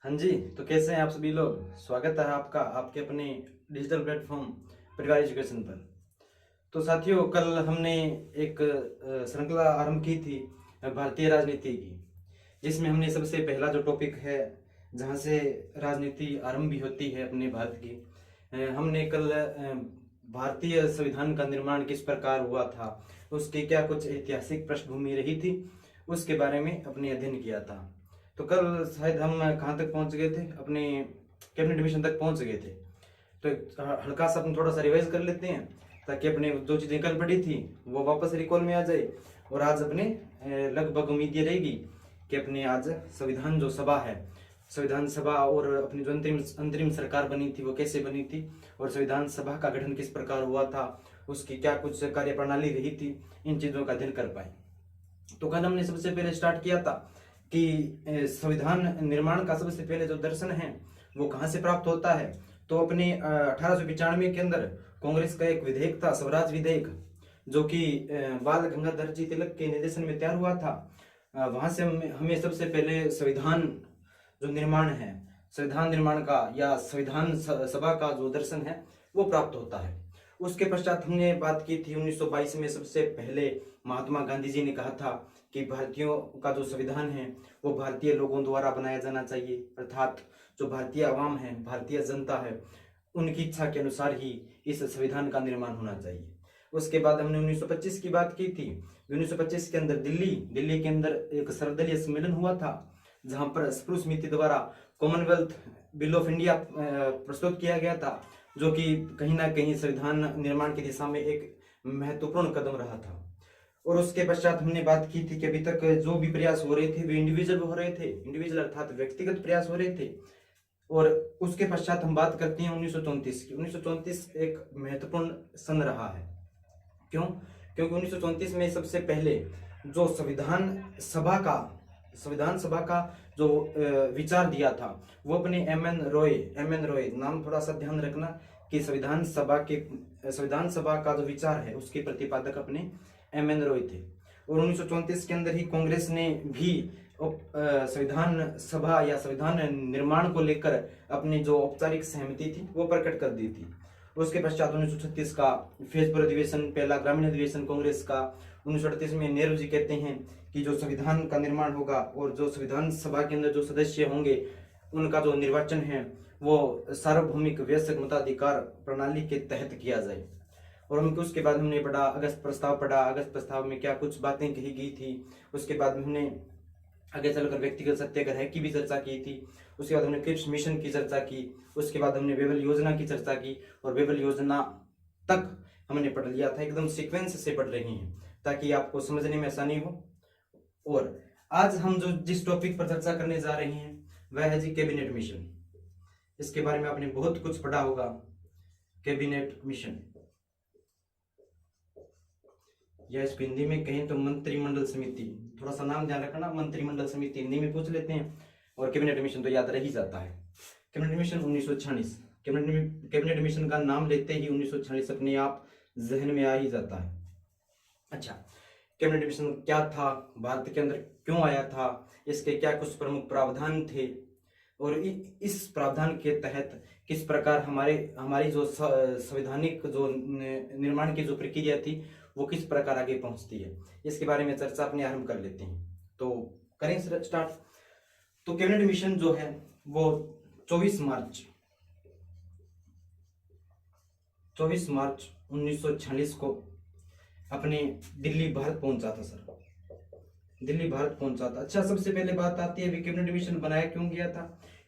हाँ जी। तो कैसे हैं आप सभी लोग। स्वागत है आपका आपके अपने डिजिटल प्लेटफॉर्म परिवार एजुकेशन पर। तो साथियों, कल हमने एक श्रृंखला आरंभ की थी भारतीय राजनीति की, जिसमें हमने सबसे पहला जो टॉपिक है, जहाँ से राजनीति आरंभ भी होती है अपने भारत की, हमने कल भारतीय संविधान का निर्माण किस प्रकार हुआ था, उसकी क्या कुछ ऐतिहासिक पृष्ठभूमि रही थी, उसके बारे में अपने अध्ययन किया था। तो कल शायद हम कहाँ तक पहुंच गए थे, अपने कैबिनेट मिशन तक पहुंच गए थे। तो एक हल्का सा अपन थोड़ा सा रिवाइज कर लेते हैं, ताकि अपने जो चीज़ें कल पढ़ी थी वो वापस रिकॉल में आ जाए। और आज अपने लगभग उम्मीद ये रहेगी कि अपने आज संविधान जो सभा है, संविधान सभा और अपनी जो अंतरिम सरकार बनी थी वो कैसे बनी थी, और संविधान सभा का गठन किस प्रकार हुआ था, उसकी क्या कुछ कार्यप्रणाली रही थी, इन चीज़ों का अध्ययन कर पाए। तो कल हमने सबसे पहले स्टार्ट किया था कि संविधान निर्माण का सबसे पहले जो दर्शन है वो कहाँ से प्राप्त होता है। तो अपने 1895 के अंदर कांग्रेस का एक विधेयक था, स्वराज विधेयक, जो कि बाल गंगाधर जी तिलक के निर्देशन में तैयार हुआ था। वहां से हमें सबसे पहले संविधान जो निर्माण है, संविधान निर्माण का या संविधान सभा का जो दर्शन है वो प्राप्त होता है। उसके पश्चात हमने बात की थी 1922 में सबसे पहले महात्मा गांधी जी ने कहा था कि भारतीयों का जो संविधान है वो भारतीय लोगों द्वारा बनाया जाना चाहिए, अर्थात जो भारतीय आवाम है, भारतीय जनता है, उनकी इच्छा के अनुसार ही इस संविधान का निर्माण होना चाहिए। उसके बाद हमने 1925 की बात की थी। 1925 के अंदर दिल्ली के अंदर एक सर्वदलीय सम्मेलन हुआ था, जहां पर स्प्रू समिति द्वारा कॉमनवेल्थ बिल ऑफ इंडिया प्रस्तुत किया गया था, जो कि कहीं ना कहीं संविधान निर्माण की दिशा में एक महत्वपूर्ण कदम रहा था। और उसके पश्चात हमने बात की थी कि अभी तक जो भी प्रयास हो रहे थे वे इंडिविजुअल हो रहे थे, इंडिविजुअल अर्थात व्यक्तिगत प्रयास हो रहे थे। और उसके पश्चात हम बात करते हैं 1934 की। 1934 एक महत्वपूर्ण सन रहा है। क्यों? क्योंकि 1934 में सबसे पहले जो संविधान सभा का जो विचार दिया था वो अपने एम एन रॉय, नाम थोड़ा सा ध्यान रखना कि संविधान सभा का जो विचार है उसके प्रतिपादक अपने एम एन रॉय थे। और 1934 के अंदर ही कांग्रेस ने भी संविधान सभा या संविधान निर्माण को लेकर अपनी जो औपचारिक सहमति थी वो प्रकट कर दी थी। उसके पश्चात 1936 का फिरोजपुर अधिवेशन, पहला ग्रामीण अधिवेशन कांग्रेस का। 1938 में नेहरू जी कहते हैं कि जो संविधान का निर्माण होगा और जो संविधान सभा के अंदर जो सदस्य होंगे उनका जो निर्वाचन है वो सार्वभौमिक वयस्क मताधिकार प्रणाली के तहत किया जाए। और हमको उसके बाद हमने पढ़ा अगस्त प्रस्ताव पढ़ा। अगस्त प्रस्ताव में क्या कुछ बातें कही गई थी। उसके बाद हमने आगे चलकर व्यक्तिगत सत्याग्रह की भी चर्चा की थी। उसके बाद हमने क्रिप्स मिशन की चर्चा की। उसके बाद हमने वेबल योजना की चर्चा की, और वेबल योजना तक हमने पढ़ लिया था। एकदम सीक्वेंस से पढ़ रही हैं ताकि आपको समझने में आसानी हो। और आज हम जो जिस टॉपिक पर चर्चा करने जा रहे हैं वह है जी कैबिनेट मिशन। इसके बारे में आपने बहुत कुछ पढ़ा होगा। कैबिनेट मिशन, या इसको हिंदी में कहें तो मंत्रिमंडल समिति, थोड़ा सा नाम ध्यान रखना, मंत्रिमंडल समिति हिंदी में पूछ लेते हैं, और कैबिनेट मिशन तो याद रह ही जाता है। कैबिनेट मिशन 1946, कैबिनेट मिशन का नाम लेते ही 1946 अपने आप जहन में आ ही जाता है। अच्छा, कैबिनेट मिशन क्या था, भारत के अंदर क्यों आया था, इसके क्या कुछ प्रमुख प्रावधान थे, और इस प्रावधान के तहत किस प्रकार हमारी जो संवैधानिक जो निर्माण की जो प्रक्रिया थी वो किस प्रकार आगे पहुंचती है, इसके बारे में चर्चा अपने आरंभ कर लेते हैं। तो करें स्टार्ट। तो कैबिनेट मिशन जो है वो 24 मार्च 1946 को अपने दिल्ली भारत पहुंचा था सर, दिल्ली भारत पहुंचा था। अच्छा, सबसे पहले बात आती है कैबिनेट मिशन बनाया क्यों गया था।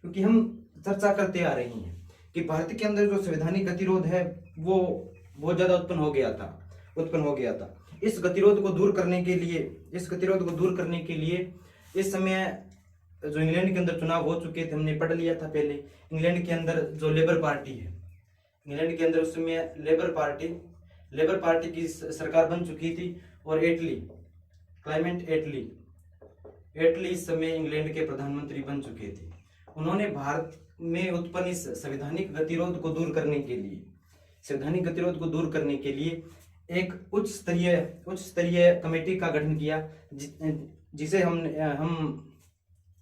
क्योंकि हम चर्चा करते आ रहे हैं कि भारत के अंदर जो संवैधानिक गतिरोध है वो बहुत ज्यादा उत्पन्न हो गया था। इस गतिरोध को दूर करने के लिए इस समय जो इंग्लैंड के अंदर चुनाव हो चुके थे, हमने पढ़ लिया था पहले। इंग्लैंड के अंदर जो लेबर पार्टी है, इंग्लैंड के अंदर उस समय लेबर पार्टी की सरकार बन चुकी थी। और क्लाइमेट एटली इस समय इंग्लैंड के प्रधानमंत्री बन चुके थे। उन्होंने भारत में उत्पन्न इस संवैधानिक गतिरोध को दूर करने के लिए एक उच्च स्तरीय कमेटी का गठन किया, जिसे हम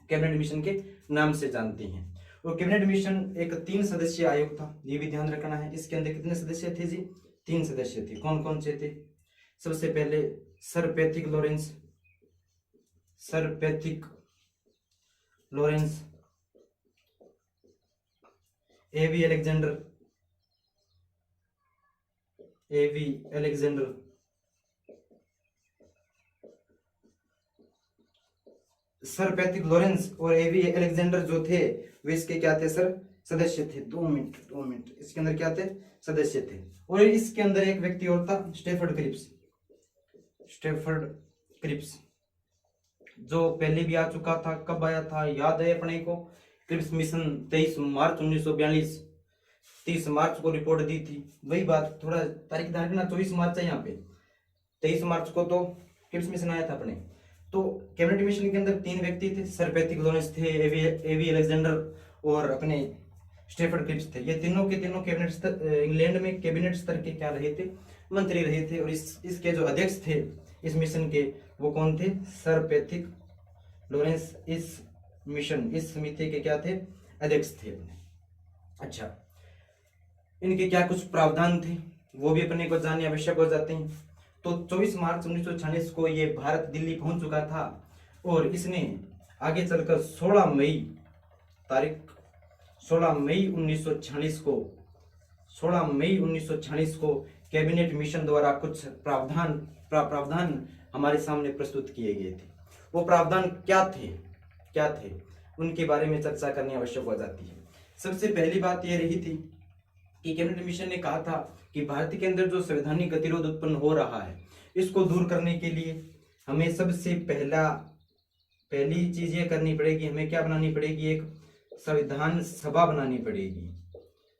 कैबिनेट मिशन के नाम से जानते हैं। और कैबिनेट मिशन एक 3 सदस्यीय आयोग था, ये भी ध्यान रखना है। इसके अंदर कितने सदस्य थे जी? 3 सदस्य थे। कौन कौन से थे? सबसे पहले sir Pethick Lawrence, sir Pethick Lawrence, AV Alexander, AV Alexander, sir Pethick Lawrence और एवी अलेक्जेंडर जो थे वे इसके क्या थे सर? सदस्य थे। 2 मिनट, इसके अंदर क्या थे? सदस्य थे। और इसके अंदर एक व्यक्ति और था, स्टेफर्ड क्रिप्स, स्टेफर्ड क्रिप्स, जो पहले भी आ चुका था। कब आया था याद है अपने को? क्रिप्स मिशन 23 मार्च 1942, 30 मार्च को रिपोर्ट दी थी। वही बात, थोड़ा तारीख ध्यान रखना, 24 मार्च है यहाँ पे, 23 मार्च को तो क्रिप्स मिशन आया था अपने। तो कैबिनेट मिशन के अंदर 3 व्यक्ति थे, सर पैथिक लॉरेंस थे, एवी अलेक्जेंडर और अपने स्टेफर्ड क्रिप्स थे। ये तीनों के तीनों कैबिनेट स्तर, इंग्लैंड में कैबिनेट स्तर के क्या रहे थे? मंत्री रहे थे। और इसके जो अध्यक्ष थे इस मिशन के, वो कौन थे? सर पैथिक लॉरेंस इस मिशन, इस समिति के क्या थे? अध्यक्ष थे अपने। अच्छा, इनके क्या कुछ प्रावधान थे वो भी अपने को जानने आवश्यक हो जाते हैं। तो 24 मार्च 1946 को ये भारत दिल्ली पहुंच चुका था और इसने आगे चलकर 16 मई तारीख 16 मई 1946 को 16 मई 1946 को कैबिनेट मिशन द्वारा कुछ प्रावधान हमारे सामने प्रस्तुत किए गए थे। वो प्रावधान क्या थे उनके बारे में चर्चा करनी आवश्यक हो जाती है। सबसे पहली बात यह रही थी कि कैबिनेट मिशन ने कहा था कि भारत के अंदर जो संवैधानिक गतिरोध उत्पन्न हो रहा है इसको दूर करने के लिए हमें सबसे पहली चीज ये करनी पड़ेगी, हमें क्या बनानी पड़ेगी? एक संविधान सभा बनानी पड़ेगी,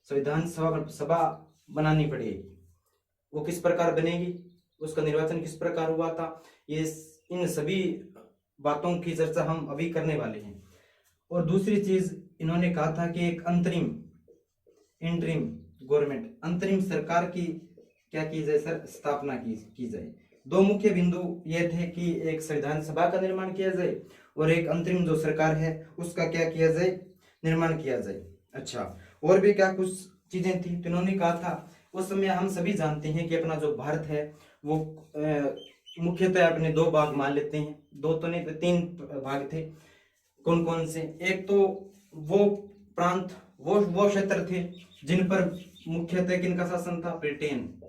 संविधान सभा बनानी पड़ेगी। वो किस प्रकार बनेगी, उसका निर्वाचन किस प्रकार हुआ था, ये इन सभी बातों की चर्चा हम अभी करने वाले हैं। और दूसरी चीज इन्होंने कहा था कि एक इंटरिम गवर्नमेंट, अंतरिम सरकार की क्या की जाए सर? स्थापना की जाए। 2 मुख्य बिंदु ये थे कि एक संविधान सभा का निर्माण किया जाए और एक अंतरिम जो सरकार है उसका क्या किया जाए? निर्माण किया जाए। अच्छा, और भी क्या कुछ चीजें थी? तो इन्होंने कहा था, उस समय हम सभी जानते हैं कि अपना जो भारत है वो मुख्यतः अपने 2 भाग मान लेते हैं, 2 तो नहीं 3 भाग थे। कौन कौन से? एक तो वो प्रांत, वो क्षेत्र थे जिन पर मुख्यतः किनका शासन था? ब्रिटेन,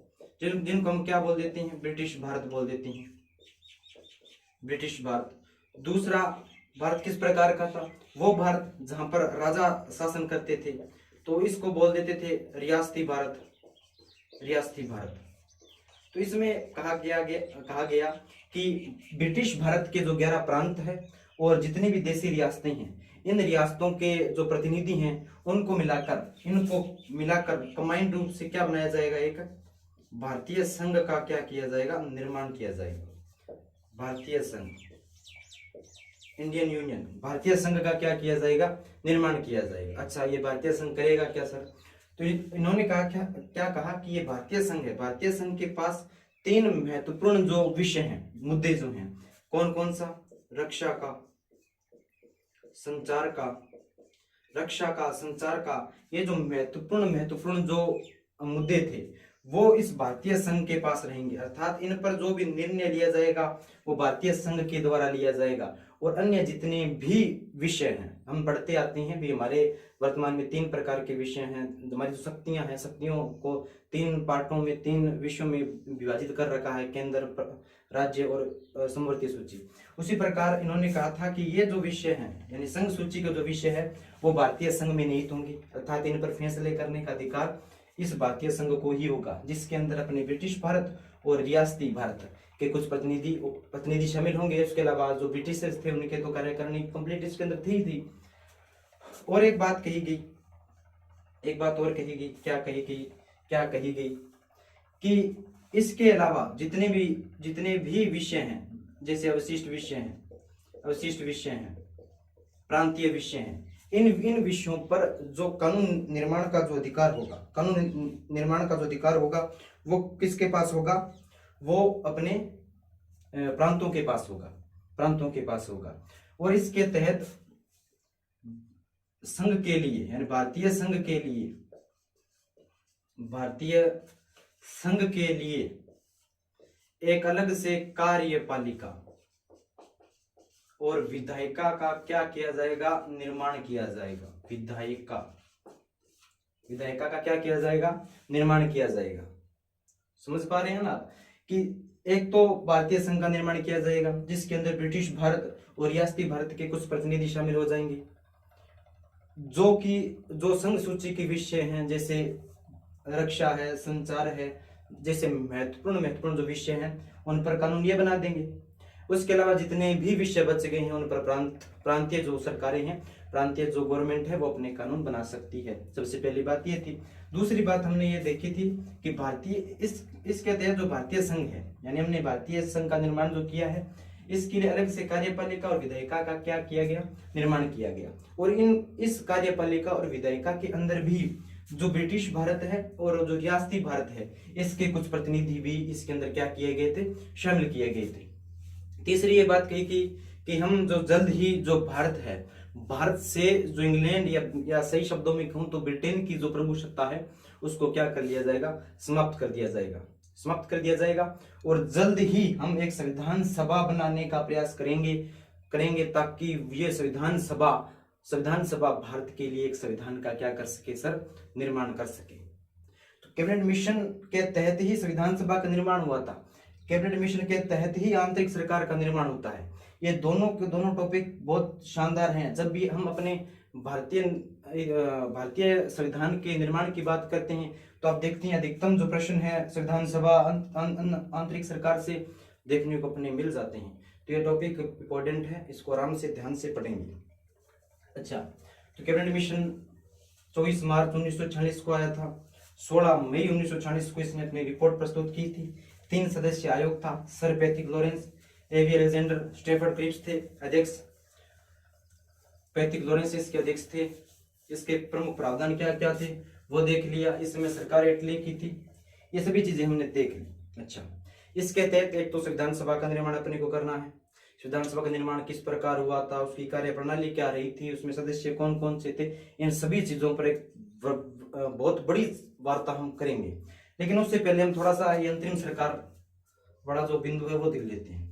जिनको हम क्या बोल देते हैं? ब्रिटिश भारत बोल देते हैं, ब्रिटिश भारत। दूसरा भारत किस प्रकार का था? वो भारत जहां पर राजा शासन करते थे, तो इसको बोल देते थे रियासती भारत, रियासती भारत। तो इसमें कहा गया कि ब्रिटिश भारत के जो 11 प्रांत है और जितनी भी देसी रियासतें हैं, इन रियासतों के जो प्रतिनिधि हैं इनको मिलाकर कंबाइंड रूप से क्या बनाया जाएगा? एक भारतीय संघ का क्या किया जाएगा? निर्माण किया जाएगा। भारतीय संघ, इंडियन यूनियन, भारतीय संघ का क्या किया जाएगा? निर्माण किया जाएगा। अच्छा, ये भारतीय संघ करेगा क्या सर? तो इन्होंने कहा क्या कहा कि ये भारतीय संघ है, भारतीय संघ के पास 3 महत्वपूर्ण जो विषय हैं, मुद्दे जो हैं, कौन कौन सा? रक्षा का, संचार का, ये जो महत्वपूर्ण जो मुद्दे थे वो इस भारतीय संघ के पास रहेंगे। अर्थात इन पर जो भी निर्णय लिया जाएगा वो भारतीय संघ के द्वारा लिया जाएगा। और अन्य जितने भी विषय हैं हम पढ़ते आते हैं भी, हमारे वर्तमान में 3 प्रकार के विषय हैं। हमारी जो शक्तियां हैं, शक्तियों को 3 पार्टों में, 3 विषयों में विभाजित कर रखा है, केंद्र, राज्य और समवर्ती सूची। उसी प्रकार इन्होंने कहा था कि ये जो विषय हैं, यानी संघ सूची का जो विषय है वो भारतीय संघ में निहित होंगे। अर्थात इन पर फैसले करने का अधिकार इस भारतीय संघ को ही होगा, जिसके अंदर अपने ब्रिटिश भारत और रियासती भारत के कुछ प्रतिनिधि शामिल होंगे। इसके अलावा जो ब्रिटिशर्स थे उनके तो कार्यकारिणी कंप्लीट इसके अंदर थी। और एक बात और कही गई, क्या कही गई कि इसके अलावा जितने भी विषय हैं, जैसे अवशिष्ट विषय हैं, प्रांतीय विषय हैं, इन विषयों पर जो कानून निर्माण का जो अधिकार होगा वो किसके पास होगा? वो अपने प्रांतों के पास होगा। और इसके तहत संघ के लिए यानी भारतीय संघ के लिए, भारतीय संघ के लिए एक अलग से कार्यपालिका और विधायिका का क्या किया जाएगा, निर्माण किया जाएगा। विधायिका, विधायिका का क्या किया जाएगा, निर्माण किया जाएगा। समझ पा रहे हैं ना कि एक तो भारतीय संघ का निर्माण किया जाएगा जिसके अंदर ब्रिटिश भारत और रियासती भारत के कुछ प्रतिनिधि शामिल हो जाएंगे, जो संघ सूची के विषय हैं जैसे रक्षा है, संचार है, जैसे महत्वपूर्ण जो विषय हैं उन पर कानून ये बना देंगे। उसके अलावा जितने भी विषय बच गए हैं उन पर प्रांतीय जो सरकारें हैं, प्रांतीय जो गवर्नमेंट है वो अपने कानून बना सकती है। सबसे पहली बात ये थी। दूसरी बात हमने ये देखी थी कि भारतीय इसके तहत जो भारतीय संघ है, यानी हमने भारतीय संघ का निर्माण जो किया है, इसके लिए अलग से कार्यपालिका और विधायिका का क्या किया गया, निर्माण किया गया। और इस कार्यपालिका और विधायिका के अंदर भी जो ब्रिटिश भारत है और जो रियासती भारत है इसके कुछ प्रतिनिधि भी इसके अंदर क्या किए गए थे, शामिल किए गए थे। तीसरी ये बात कही कि हम जो जल्द ही जो भारत है, भारत से जो इंग्लैंड या सही शब्दों में कहूं तो ब्रिटेन की जो प्रभुसत्ता है उसको क्या कर लिया जाएगा, समाप्त कर दिया जाएगा, समाप्त कर दिया जाएगा। और जल्द ही हम एक संविधान सभा बनाने का प्रयास करेंगे ताकि ये संविधान सभा भारत के लिए एक संविधान का क्या कर सके सर, निर्माण कर सके। तो कैबिनेट मिशन के तहत ही संविधान सभा का निर्माण हुआ था, कैबिनेट मिशन के तहत ही आंतरिक सरकार का निर्माण होता है। ये दोनों टॉपिक बहुत शानदार हैं। जब भी हम अपने भारतीय संविधान के निर्माण की बात करते हैं तो आप देखते हैं अधिकतम जो प्रश्न है संविधान सभा आंतरिक सरकार से देखने को अपने मिल जाते हैं। तो ये टॉपिक इंपॉर्टेंट है, इसको आराम से ध्यान से पढ़ेंगे। अच्छा, तो कैबिनेट मिशन 24 मार्च 1946 को आया था। 16 मई 1946 को इसने अपनी रिपोर्ट प्रस्तुत की थी। 3 सदस्यीय आयोग था। Sir Pethick Lawrence, AV Alexander, Stafford Cripps थे अध्यक्ष। पैथिक लॉरेंस इसके अध्यक्ष थे। इसके प्रमुख प्रावधान क्या क्या थे वो देख लिया। इसमें सरकार इटली की थी, ये सभी चीजें हमने देख ली। अच्छा, इसके तहत एक तो संविधान सभा का निर्माण अपने को करना है। संविधान सभा का निर्माण किस प्रकार हुआ था, उसकी कार्य प्रणाली क्या रही थी, उसमें सदस्य कौन कौन से थे, इन सभी चीजों पर एक बहुत बड़ी वार्ता हम करेंगे। लेकिन उससे पहले हम थोड़ा सा ये अंतरिम सरकार बड़ा जो बिंदु है वो देख लेते हैं।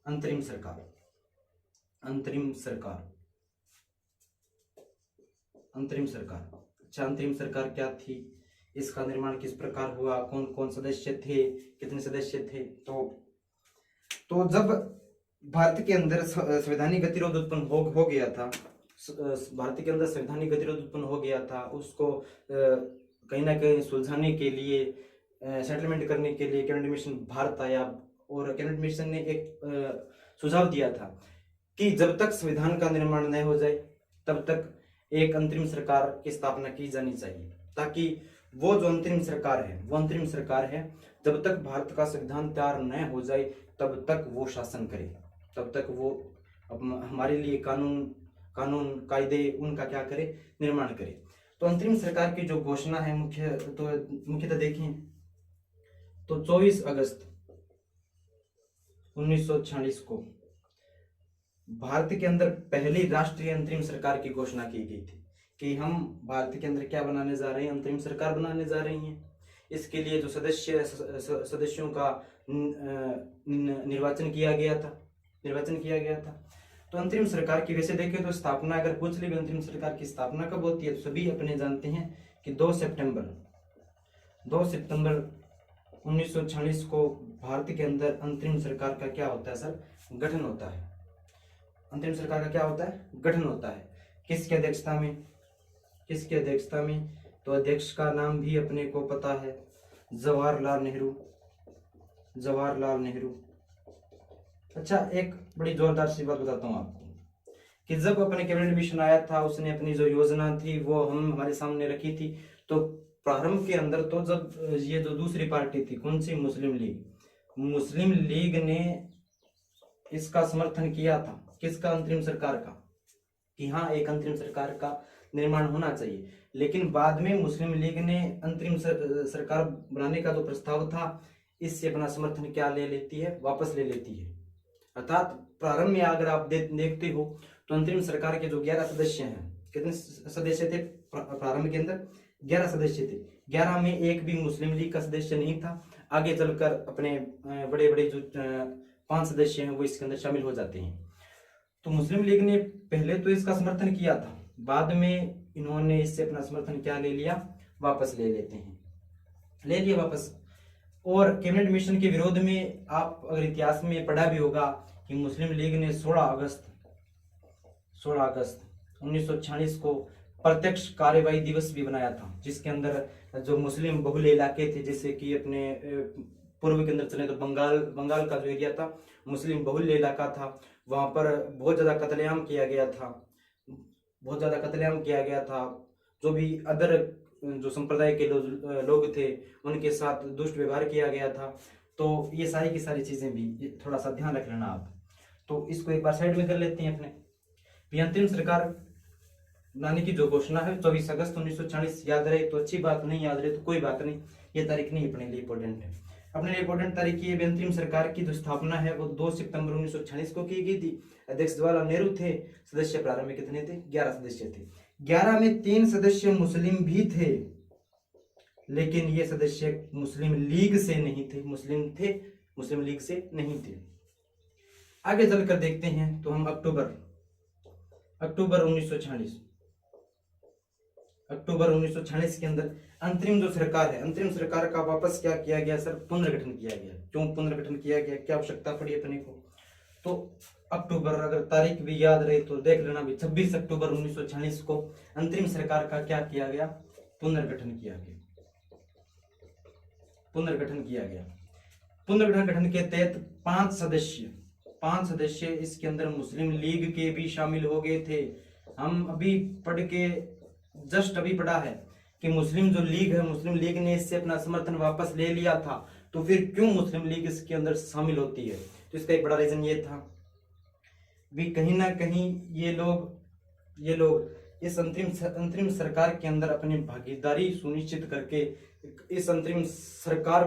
अंतरिम सरकार, अंतरिम सरकार, अंतरिम सरकार। अच्छा, अंतरिम सरकार क्या थी, इसका निर्माण किस प्रकार हुआ, कौन कौन सदस्य थे, कितने सदस्य थे। तो जब भारत के अंदर संवैधानिक गतिरोध उत्पन्न हो गया था, भारत के अंदर संवैधानिक गतिरोध उत्पन्न हो गया था, उसको कहीं ना कहीं सुलझाने के लिए, सेटलमेंट करने के लिए कैबिनेट मिशन भारत आया। और कैबिनेट मिशन ने एक सुझाव दिया था कि जब तक संविधान का निर्माण न हो जाए तब तक एक अंतरिम सरकार की स्थापना की जानी चाहिए, ताकि वो जो अंतरिम सरकार है जब तक भारत का संविधान तैयार न हो जाए तब तक वो शासन करे, तब तक वो हमारे लिए कानून कायदे उनका क्या करे, निर्माण करे। तो अंतरिम सरकार की जो घोषणा है मुख्यतः देखें तो 24 अगस्त 1946 को भारत के अंदर पहली राष्ट्रीय अंतरिम सरकार की घोषणा की गई थी कि हम भारत के अंदर क्या बनाने जा रहे हैं, अंतरिम सरकार बनाने जा रही हैं। इसके लिए जो सदस्यों का निर्वाचन किया गया था। तो अंतरिम सरकार की वैसे देखें तो स्थापना अगर पूछ ली अंतरिम सरकार की स्थापना कब होती है तो सभी अपने जानते हैं कि 2 सितंबर 1946 को भारत के अंदर अंतरिम सरकार का क्या होता है सर, गठन होता है। अंतरिम सरकार का क्या होता है, गठन होता है। किसकी अध्यक्षता में, तो अध्यक्ष का नाम भी अपने को पता है, जवाहरलाल नेहरू। अच्छा, एक बड़ी जोरदार सी बात बताता हूँ आपको कि जब अपने कैबिनेट मिशन आया था उसने अपनी जो योजना थी वो हमारे सामने रखी थी। तो प्रारंभ के अंदर तो जब ये जो दूसरी पार्टी थी, कौन सी, मुस्लिम लीग ने इसका समर्थन किया था। किसका, अंतरिम सरकार का, कि हाँ एक अंतरिम सरकार का निर्माण होना चाहिए। लेकिन बाद में मुस्लिम लीग ने अंतरिम सरकार बनाने का जो प्रस्ताव था इससे अपना समर्थन क्या ले लेती है, वापस ले लेती है। अर्थात प्रारंभ में अगर आप देखते हो तो अंतरिम सरकार के जो 11 सदस्य हैं, कितने सदस्य थे प्रारंभ के अंदर? 11 सदस्य थे। 11 में एक भी मुस्लिम लीग का सदस्य नहीं था। आगे चलकर अपने बड़े बड़े जो 5 सदस्य हैं वो इसके अंदर शामिल हो जाते हैं। तो मुस्लिम लीग ने पहले तो इसका समर्थन किया था, बाद में इन्होंने इससे अपना समर्थन क्या ले लिया, वापस ले लेते हैं, ले लिया वापस। और कैबिनेट मिशन के विरोध में आप अगर इतिहास में पढ़ा भी होगा कि मुस्लिम लीग ने 16 अगस्त 1946 को प्रत्यक्ष कार्यवाही दिवस भी बनाया था, जिसके अंदर जो मुस्लिम बहुल इलाके थे, जैसे कि अपने पूर्व के अंदर चले तो बंगाल का जो एरिया था मुस्लिम बहुल इलाका था, वहां पर बहुत ज्यादा कत्लेआम किया गया था। जो भी अदर जो संप्रदाय के लोग थे उनके साथ दुष्ट व्यवहार किया गया था। तो ये सारी की सारी चीजें भी थोड़ा सा ध्यान रख लेना आप। तो इसको एक बार साइड में कर लेते हैं अपने। अंतरिम सरकार बनाने की जो घोषणा है 24 अगस्त 1946 याद रहे तो अच्छी बात, नहीं याद रहे तो कोई बात नहीं, ये तारीख नहीं अपने लिए इंपॉर्टेंट है। अपने लिए इंपॉर्टेंट तारीख ये अंतरिम सरकार की जो स्थापना है वो 2 सितंबर 1946 को की गई थी। अध्यक्ष जवाहरलाल नेहरू थे। सदस्य प्रारंभ में कितने थे? 11 सदस्य थे। 11 में 3 सदस्य मुस्लिम भी थे, लेकिन ये सदस्य मुस्लिम लीग से नहीं थे, मुस्लिम लीग से नहीं थे। आगे चलकर देखते हैं तो हम अक्टूबर 1946 के अंदर अंतरिम जो सरकार है, अंतरिम सरकार का वापस क्या किया गया सर? पुनर्गठन किया गया। क्यों पुनर्गठन किया गया, क्या आवश्यकता पड़ी अपने को? तो अक्टूबर, अगर तारीख भी याद रहे तो देख लेना भी, 26 अक्टूबर 1946 को अंतरिम सरकार का क्या किया गया? पुनर्गठन किया गया। पुनर्गठन के तहत 5 सदस्य इसके अंदर मुस्लिम लीग के भी शामिल हो गए थे। हम अभी पढ़ा है कि मुस्लिम लीग ने इससे अपना समर्थन वापस ले लिया था, तो फिर क्यों मुस्लिम लीग इसके अंदर शामिल होती है? तो इसका एक बड़ा रीजन ये था भी, कहीं ना कहीं ये लोग इस अंतरिम सरकार के अंदर अपनी भागीदारी सुनिश्चित करके इस अंतरिम सरकार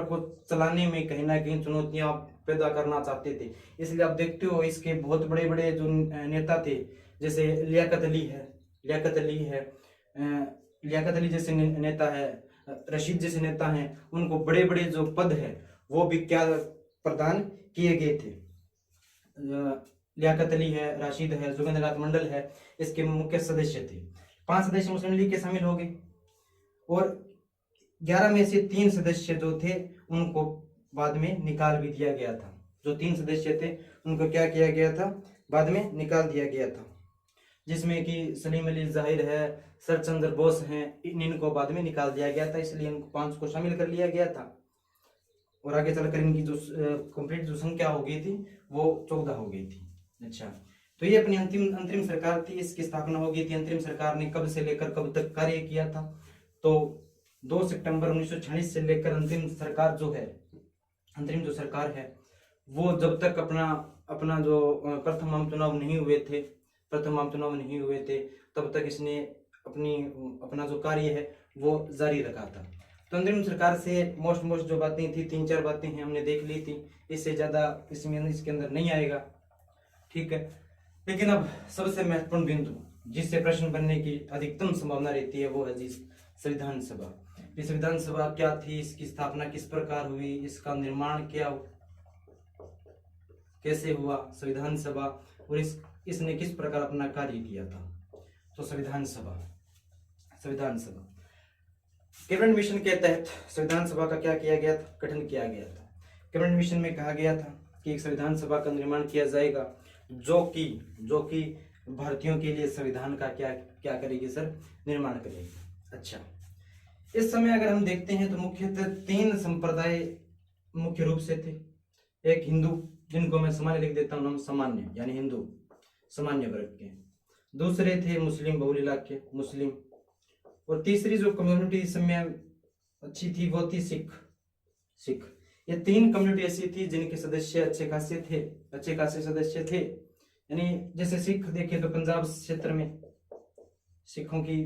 को चलाने में कहीं ना कहीं चुनौतियां पैदा करना चाहते थे। इसलिए आप देखते हो इसके बहुत बड़े बड़े जो नेता थे, जैसे लियाकत अली जैसे नेता है, रशीद जैसे नेता हैं, उनको बड़े बड़े जो पद है वो भी क्या प्रदान किए गए थे। लियाकत अली है, राशिद है, जोगेंद्रनाथ मंडल है, इसके मुख्य सदस्य थे। 5 सदस्य मुस्लिम लीग के शामिल हो गए और 11 में से 3 सदस्य जो थे उनको बाद में निकाल भी दिया गया था। जो 3 सदस्य थे उनको क्या किया गया था? बाद में निकाल दिया गया था, जिसमें कि सलीम अली जाहिर है, सरचंद्र बोस हैं, इनको बाद में निकाल दिया गया था। इसलिए इनको 5 को शामिल कर लिया गया था और आगे चलकर इनकी जो कंप्लीट जो संख्या हो गई थी वो 14 हो गई थी। अच्छा, तो ये अपनी अंतरिम सरकार थी, इसकी स्थापना हो गई थी। अंतरिम सरकार ने कब से लेकर कब तक कार्य किया था? तो 2 सितंबर 1946 से लेकर अंतरिम जो सरकार है वो जब तक अपना जो प्रथम आम चुनाव नहीं हुए थे तब तक इसने अपना जो कार्य है वो जारी रखा था। तो अंतरिम सरकार से मोस्ट जो बातें थी, 3-4 बातें हैं हमने देख ली थी, इससे ज्यादा इसके अंदर नहीं आएगा, ठीक है। लेकिन अब सबसे महत्वपूर्ण बिंदु जिससे प्रश्न बनने की अधिकतम संभावना रहती है वो है जी संविधान सभा। ये संविधान सभा क्या थी, इसकी स्थापना किस प्रकार हुई, इसका निर्माण कैसे हुआ संविधान सभा, और इसने किस प्रकार अपना कार्य किया था। तो संविधान सभा कैबिनेट मिशन के तहत संविधान सभा का क्या किया गया था? गठन किया गया था। कैबिनेट मिशन में कहा गया था कि एक संविधान सभा का निर्माण किया जाएगा जो कि भारतीयों के लिए संविधान का क्या करेगी सर? निर्माण करेगी। अच्छा, इस समय अगर हम देखते हैं तो मुख्यतः 3 संप्रदाय मुख्य रूप से थे। एक हिंदू, जिनको मैं सामान्य लिख देता हूँ नाम सामान्य, यानी हिंदू सामान्य वर्ग के। दूसरे थे मुस्लिम बहुल इलाके मुस्लिम, और तीसरी जो कम्युनिटी इस समय अच्छी थी वो थी सिख। ये 3 कम्युनिटी ऐसी थी जिनके सदस्य अच्छे खासे सदस्य थे। यानी जैसे सिख देखें तो पंजाब क्षेत्र में सिखों की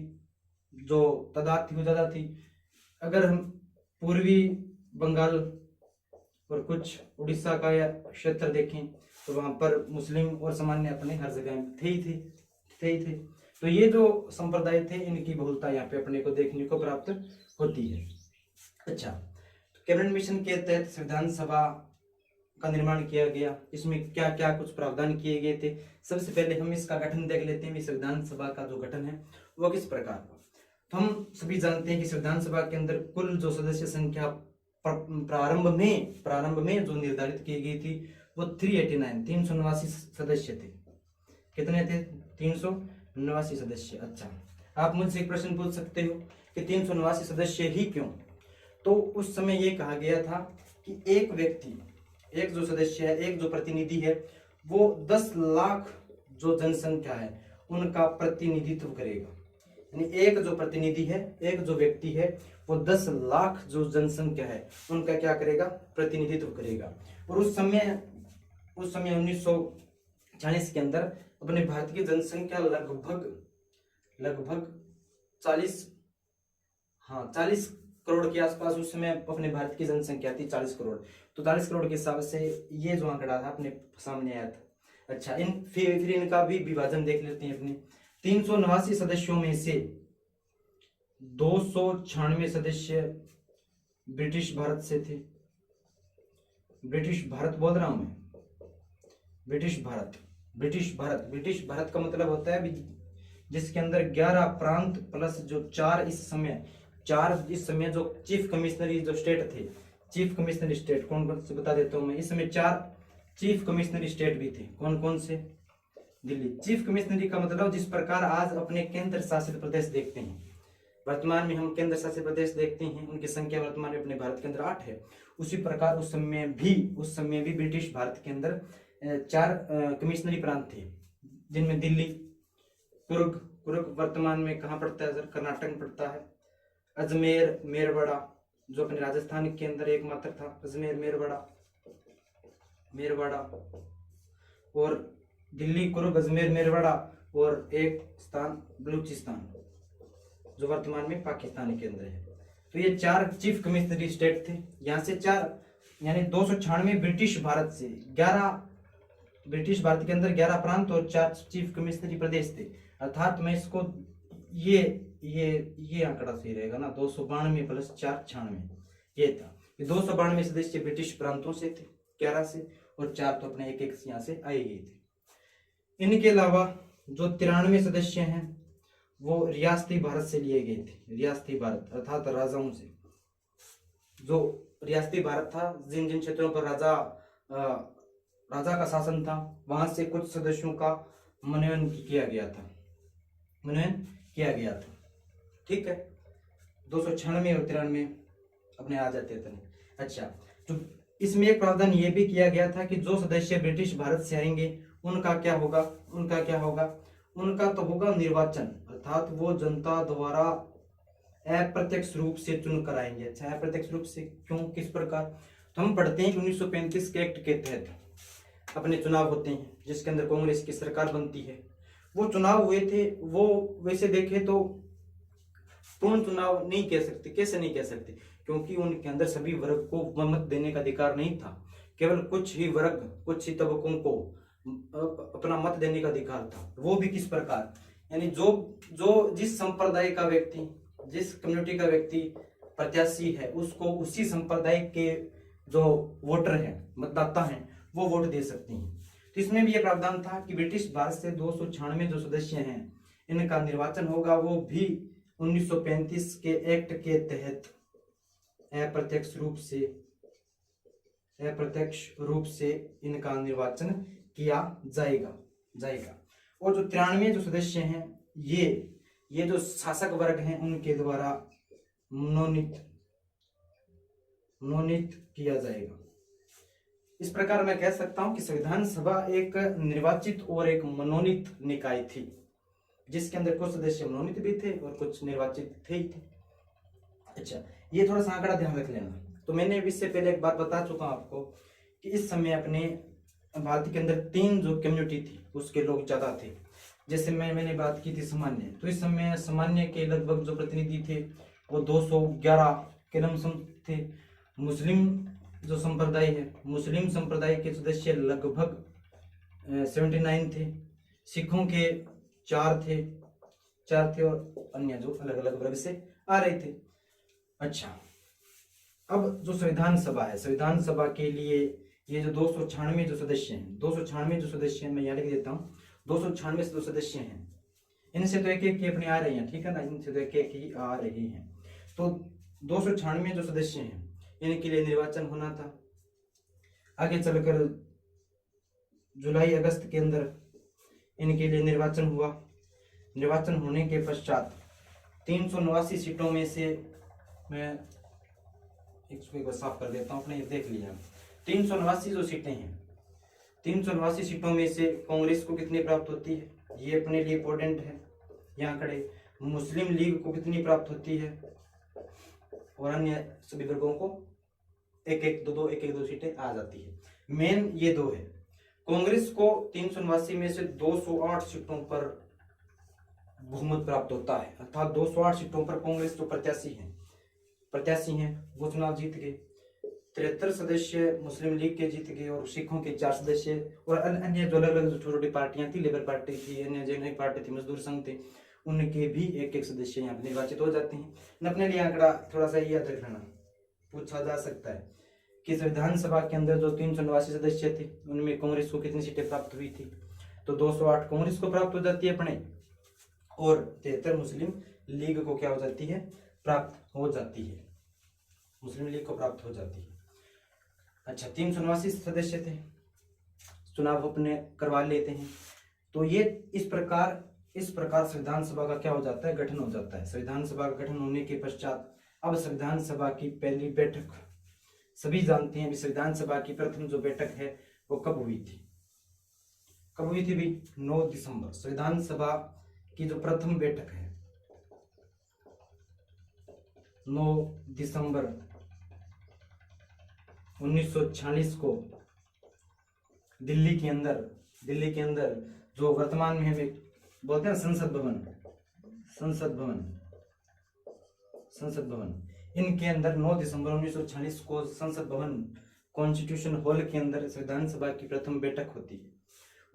जो तादाद थी वो ज्यादा थी। अगर हम पूर्वी बंगाल और कुछ उड़ीसा का या क्षेत्र देखें तो वहां पर मुस्लिम और सामान्य अपने हर जगह थे ही थे। तो ये जो संप्रदाय थे इनकी बहुलता यहाँ पे अपने को देखने को प्राप्त होती है। अच्छा, तो कैबिनेट मिशन के तहत संविधान सभा का निर्माण किया गया। इसमें क्या क्या कुछ प्रावधान किए गए थे, सबसे पहले हम इसका गठन देख लेते हैं। संविधान सभा का जो गठन है वो किस प्रकार का। तो हम सभी जानते हैं कि संविधान सभा के अंदर कुल जो सदस्य संख्या प्रारंभ में जो निर्धारित की गई थी वो 389 सदस्य थे। कितने थे? 389 सदस्य। अच्छा, आप मुझसे एक प्रश्न पूछ सकते हो कि 389 सदस्य ही क्यों? तो उस समय ये कहा गया था कि एक व्यक्ति, एक जो सदस्य है, एक जो प्रतिनिधि है, वो 10 लाख जो जनसंख्या है उनका प्रतिनिधित्व करेगा। यानी एक जो प्रतिनिधि है, एक जो व्यक्ति है, वो 10 लाख जो जनसंख्या है उनका क्या करेगा? प्रतिनिधित्व करेगा। और उस समय 1940 के अंदर अपने भारत की जनसंख्या लगभग 40 करोड़ के आसपास उस समय अपने भारत की जनसंख्या थी 40 करोड़। तो 40 करोड़ के हिसाब से ये जो आंकड़ा था अपने सामने आया था। अच्छा, फिर इनका भी विभाजन देख लेते हैं। अपने 389 सदस्यों में से 296 सदस्य ब्रिटिश भारत से थे। ब्रिटिश भारत बोल रहा हूं मैं, ब्रिटिश भारत का मतलब होता है जिसके अंदर 11 प्रांत प्लस जो 4 इस समय जो चीफ कमिश्नरी जो स्टेट थे, चीफ कमिश्नरी स्टेट कौन कौन से बता देता हूं मैं। इस समय 4 चीफ कमिश्नरी स्टेट भी थे। कौन कौन से? दिल्ली। चीफ कमिश्नरी का मतलब जिस प्रकार आज अपने केंद्र शासित प्रदेश देखते हैं, वर्तमान में हम केंद्र शासित प्रदेश देखते हैं, उनकी संख्या वर्तमान में अपने भारत के अंदर 8 है। उसी प्रकार उस समय भी ब्रिटिश भारत के अंदर 4 कमिश्नरी प्रांत थे, जिनमें दिल्ली, कुर्ग वर्तमान में कहाँ पड़ता है सर? कर्नाटक में पड़ता है। अजमेर, मेरवाड़ा जो अपने राजस्थान के अंदर एकमात्र था, अजमेर, मेरवाड़ा और दिल्ली, कुर्ग, अजमेर, मेरवाड़ा और एक स्थान बलूचिस्तान जो वर्तमान में पाकिस्तान के अंदर है। तो ये 4 चीफ कमिश्नरी स्टेट थे। यहाँ से 4 यानी 296 ब्रिटिश भारत से, 11 ब्रिटिश भारत के अंदर 11 प्रांत और 4 चीफ कमिश्नरी प्रदेश थे। अर्थात मैं इसको ये आंकड़ा सही रहेगा ना, 292 प्लस 4 96 ये था। 292 सदस्य ब्रिटिश प्रांतों से थे 11 से, और 4 तो अपने एक यहाँ से आए गए थे। इनके अलावा जो 93 सदस्य हैं वो रियासती भारत से लिए गए थे। रियासती भारत अर्थात राजाओं से। जो रियासती भारत था, जिन जिन क्षेत्रों पर राजा का शासन था, वहां से कुछ सदस्यों का मनोनयन किया गया था। ठीक है, 296 और 93 अपने आ जाते थे। अच्छा, तो इसमें एक प्रावधान ये भी किया गया था कि जो सदस्य ब्रिटिश भारत से आएंगे उनका क्या होगा? उनका तो होगा निर्वाचन, अर्थात वो जनता द्वारा अप्रत्यक्ष रूप से चुन कर आएंगे। अच्छा, अप्रत्यक्ष रूप से क्यों, किस प्रकार? तो हम पढ़ते हैं कि 1935 के एक्ट के तहत अपने चुनाव होते हैं, जिसके अंदर कांग्रेस की सरकार बनती है। वो चुनाव हुए थे, वो वैसे देखे तो पूर्ण चुनाव नहीं कह सकते। कैसे नहीं कह सकते? क्योंकि उनके अंदर सभी वर्ग को मत देने का अधिकार नहीं था। केवल कुछ ही वर्ग, कुछ ही तबकों को अपना मत देने का अधिकार था। वो भी किस प्रकार? यानी जो जिस संप्रदाय का व्यक्ति, जिस कम्युनिटी का व्यक्ति प्रत्याशी है, उसको उसी संप्रदाय के जो वोटर हैं, मतदाता हैं, वो वोट दे सकते हैं। तो इसमें भी यह प्रावधान था कि ब्रिटिश भारत से 296 जो सदस्य हैं इनका निर्वाचन होगा, वो भी 1935 के एक्ट के तहत अप्रत्यक्ष रूप से इनका निर्वाचन किया जाएगा। और जो 93 जो सदस्य हैं ये जो शासक वर्ग हैं उनके द्वारा मनोनीत किया जाएगा। इस प्रकार मैं कह सकता हूं कि संविधान सभा एक निर्वाचित और एक मनोनीत निकाय थी, जिसके अंदर कुछ सदस्य मनोनीत भी थे और कुछ निर्वाचित थे ही थे। अच्छा, ये थोड़ा सा आंकड़ा ध्यान रख लेना। तो मैंने इससे पहले एक बात बता चुका हूं आपको कि इस समय अपने भारत के अंदर 3 जो कम्युनिटी थी उसके लोग ज्यादा थे। जैसे मैंने बात की थी सामान्य, तो इस समय सामान्य के लगभग जो प्रतिनिधि थे वो 211 के लमसम थे। मुस्लिम जो संप्रदाय है, मुस्लिम संप्रदाय के सदस्य लगभग 79 थे, सिखों के 4 थे और अन्य जो अलग अलग वर्ग से आ रहे थे। अच्छा, अब जो संविधान सभा है, संविधान सभा के लिए ये जो 296 जो सदस्य हैं, 296 जो सदस्य हैं, मैं यहाँ लिख देता हूँ, 296 जो सदस्य हैं, इनसे तो एक एक अपने आ रहे हैं, ठीक है ना, इनसे तो एक एक ही आ रहे हैं। तो 296 जो सदस्य हैं इनके लिए निर्वाचन होना था। आगे चलकर जुलाई अगस्त के अंदर इनके लिए निर्वाचन हुआ। निर्वाचन होने के पश्चात 389 सीटों में से, मैं इसको एक बार साफ कर देता हूँ, आपने ये देख लिया, 389 जो सीटें हैं, 389 सीटों में से कांग्रेस को कितनी प्राप्त होती है, ये अपने लिए इंपॉर्टेंट है, यहाँ खड़े। मुस्लिम लीग को कितनी प्राप्त होती है और अन्य सभी वर्गों को एक एक दो सीटें आ जाती है। मेन ये दो है। कांग्रेस को 389 में से 208 सीटों पर बहुमत प्राप्त होता है, अर्थात 208 सीटों पर कांग्रेस जो प्रत्याशी हैं वो चुनाव जीत गए। 73 सदस्य मुस्लिम लीग के जीत गए और सिखों के 4 सदस्य और अन्य जो अलग अलग छोटी छोटी पार्टियां थी, लेबर पार्टी थी, अन्य जो पार्टी थी, मजदूर संघ थे, उनके भी एक एक सदस्य यहाँ पे निर्वाचित हो जाते हैं। अपने लिए आंकड़ा थोड़ा सा याद रखना, पूछा जा सकता है कि संविधान सभा के अंदर जो 389 सदस्य थे उनमें कांग्रेस को कितनी सीटें प्राप्त हुई थी, तो 208 कांग्रेस को प्राप्त हो जाती है अपने, और 73 मुस्लिम लीग को क्या हो जाती है, प्राप्त हो जाती है, मुस्लिम लीग को प्राप्त हो जाती है। अच्छा, 389 सदस्य थे, चुनाव अपने करवा लेते हैं। तो ये इस प्रकार संविधान सभा का क्या हो जाता है, गठन हो जाता है। संविधान सभा का गठन होने के पश्चात अब संविधान सभा की पहली बैठक सभी जानते हैं। संविधान सभा की प्रथम जो बैठक है वो कब हुई थी भी 9 दिसंबर। संविधान सभा की जो प्रथम बैठक है 9 दिसंबर 1946 को दिल्ली के अंदर जो वर्तमान में हमें बोलते हैं संसद भवन, इनके अंदर 9 दिसंबर 1946 को संसद भवन कॉन्स्टिट्यूशन हॉल के अंदर संविधान सभा की प्रथम बैठक होती है।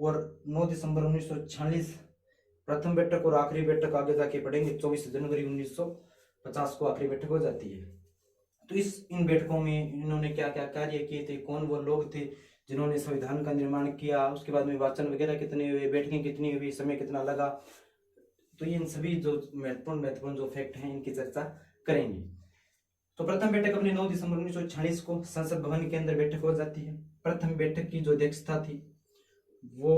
और 9 दिसंबर 1946 प्रथम बैठक और आखिरी बैठक आगे जाके पढ़ेंगे, 24 जनवरी 1950 को आखिरी बैठक हो जाती है। तो इन बैठकों में इन्होंने क्या क्या कार्य किए थे, कौन वो लोग थे जिन्होंने संविधान का निर्माण किया, उसके बाद में वाचन वगैरह कितने हुए, बैठकें कितनी हुई, समय कितना लगा, तो इन सभी जो महत्वपूर्ण जो फैक्ट हैं इनकी चर्चा करेंगे। तो प्रथम बैठक अपने 9 दिसंबर 1946 को संसद भवन के अंदर बैठक हो जाती है। प्रथम बैठक की जो अध्यक्षता थी वो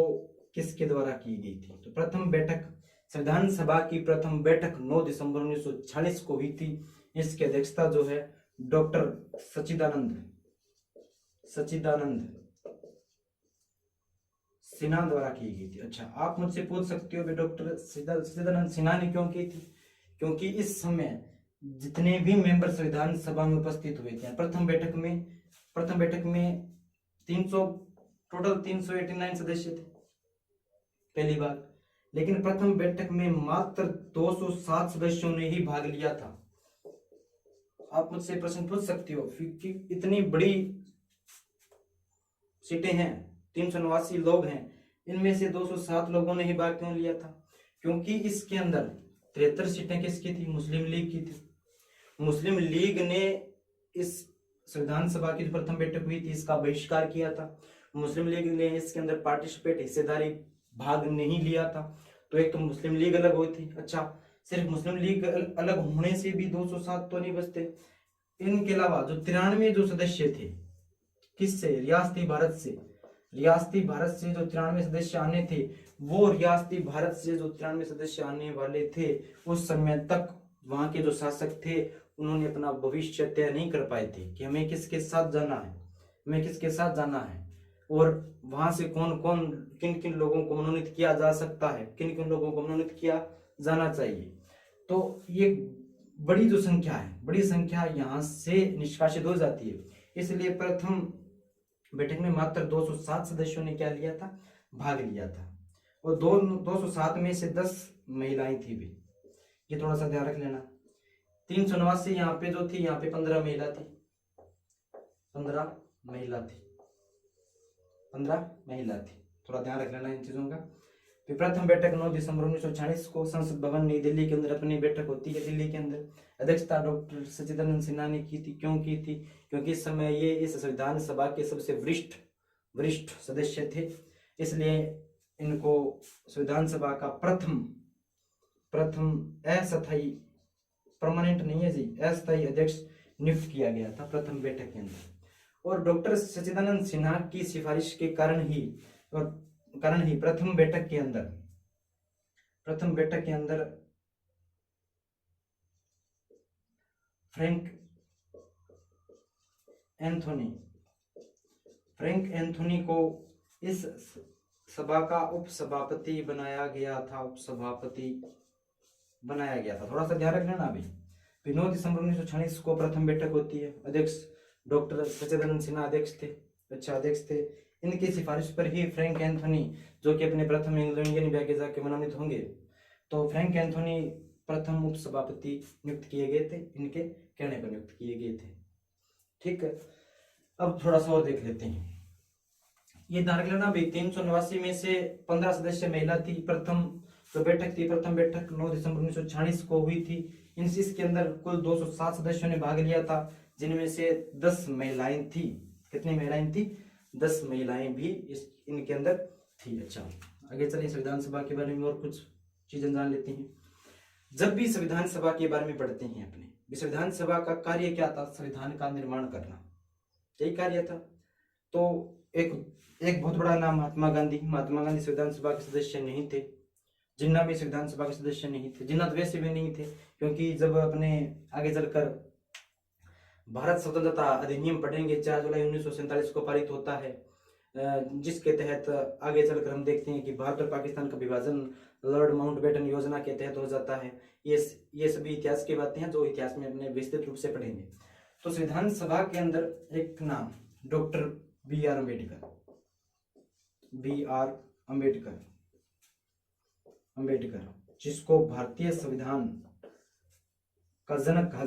किसके द्वारा की गई थी, तो प्रथम बैठक संविधान सभा की प्रथम बैठक 9 दिसंबर 1946 को हुई थी। इसकी अध्यक्षता जो है डॉक्टर सच्चिदानंद सिन्हा द्वारा की गई थी। अच्छा, आप मुझसे पूछ सकते हो डॉक्टर सच्चिदानंद सिन्हा ने क्यों की थी, क्योंकि इस समय जितने भी मेंबर संविधान सभा में उपस्थित हुए थे प्रथम बैठक में 389 सदस्य थे पहली बार, लेकिन प्रथम बैठक में मात्र 207 सदस्यों ने ही भाग लिया था। आप मुझसे प्रश्न पूछ सकते हो कि इतनी बड़ी सीटें हैं, 389 लोग हैं, इनमें से 207 लोगों ने ही भाग क्यों लिया था, क्योंकि इसके अंदर 73 सीटें किसकी थी, मुस्लिम लीग की थी। मुस्लिम लीग ने इस संविधान सभा की जो प्रथम बैठक हुई थी इसका बहिष्कार किया था। मुस्लिम लीग ने इसके अंदर पार्टिसिपेट हिस्सेदारी भाग नहीं लिया था। तो एक तो मुस्लिम लीग अलग हुई थी। अच्छा, सिर्फ मुस्लिम लीग अलग होने से भी 207 तो नहीं बचते, इनके अलावा जो 93 जो सदस्य थे, किससे, रियासती भारत से जो 93 सदस्य आने थे, वो रियासती भारत से जो 93 सदस्य आने वाले थे, उस समय तक वहां के जो शासक थे उन्होंने अपना भविष्य तय नहीं कर पाए थे कि हमें किसके साथ जाना है और वहां से किन किन लोगों को मनोनीत किया जा सकता है, किन किन लोगों को मनोनीत किया जाना चाहिए। तो ये बड़ी संख्या यहाँ से निष्कासित हो जाती है। इसलिए प्रथम बैठक में मात्र 207 सदस्यों ने क्या लिया था, भाग लिया था, और 207 में से 10 महिलाएं थी भी, ये थोड़ा सा ध्यान रख लेना। 389 यहाँ पे जो थी, यहाँ पे 15 महिला थी। थोड़ा ध्यान रख लेना इन चीजों का। फिर प्रथम बैठक 9 दिसंबर 1946 को संसद भवन नई दिल्ली के अंदर अपनी बैठक होती है दिल्ली के अंदर। अध्यक्षता डॉक्टर सच्चिदानंद सिन्हा ने की थी। क्यों की थी? क्योंकि इस समय ये इस संविधान सभा के सबसे वरिष्ठ सदस्य थे, इसलिए इनको संविधान सभा का प्रथम अस्थायी, परमानेंट नहीं है जी, अस्थायी अध्यक्ष नियुक्त किया गया था प्रथम बैठक के अंदर। और डॉक्टर सच्चिदानंद सिन्हा की सिफारिश के कारण ही प्रथम बैठक के अंदर फ्रैंक एंथोनी को इस सभा का उपसभापति बनाया गया था। थोड़ा सा ध्यान रख लेना अभी। फिर 9 दिसंबर 1946 को प्रथम बैठक होती है। अध्यक्ष डॉक्टर सच्चिदानंद सिन्हा अध्यक्ष थे। इनकी सिफारिश पर ही फ्रैंक एंथोनी, जो कि अपने प्रथम एंग्लो इंडियन विभाग के जाके मनोनीत होंगे, तो फ्रैंक एंथोनी प्रथम उपसभापति नियुक्त किए गए थे, इनके कहने पर नियुक्त किए गए थे। ठीक है, अब थोड़ा सा और देख लेते हैं। ये ध्यान रख लेना भाई, 389 में से 15 सदस्य महिला थी। प्रथम बैठक 9 दिसंबर 1946 को हुई थी। इसके अंदर कुल 207 सदस्यों ने भाग लिया था, जिनमें से 10 महिलाएं थी। कितनी महिलाएं थी? 10 महिलाएं भी इनके अंदर थी। अच्छा, आगे चलिए संविधान सभा के बारे में और कुछ चीजें जान लेते हैं। जब भी संविधान सभा के बारे में पढ़ते हैं अपने, संविधान सभा का कार्य क्या था? संविधान का निर्माण करना, यही कार्य था। तो एक बहुत बड़ा नाम महात्मा गांधी संविधान सभा के सदस्य नहीं थे। जिन्ना भी संविधान सभा के सदस्य नहीं थे। जिन्ना वैसे भी नहीं थे, क्योंकि जब अपने आगे चलकर भारत स्वतंत्रता अधिनियम पढ़ेंगे, 4 जुलाई 1947 को पारित होता है, जिसके तहत आगे चलकर हम देखते हैं कि भारत और पाकिस्तान का विभाजन लॉर्ड माउंटबेटन योजना के तहत हो जाता है। ये सभी इतिहास की बातें हैं जो इतिहास में अपने विस्तृत रूप से पढ़ेंगे। तो संविधान सभा के अंदर एक नाम डॉक्टर बी आर अम्बेडकर, जिसको भारतीय संविधान का जनक कहा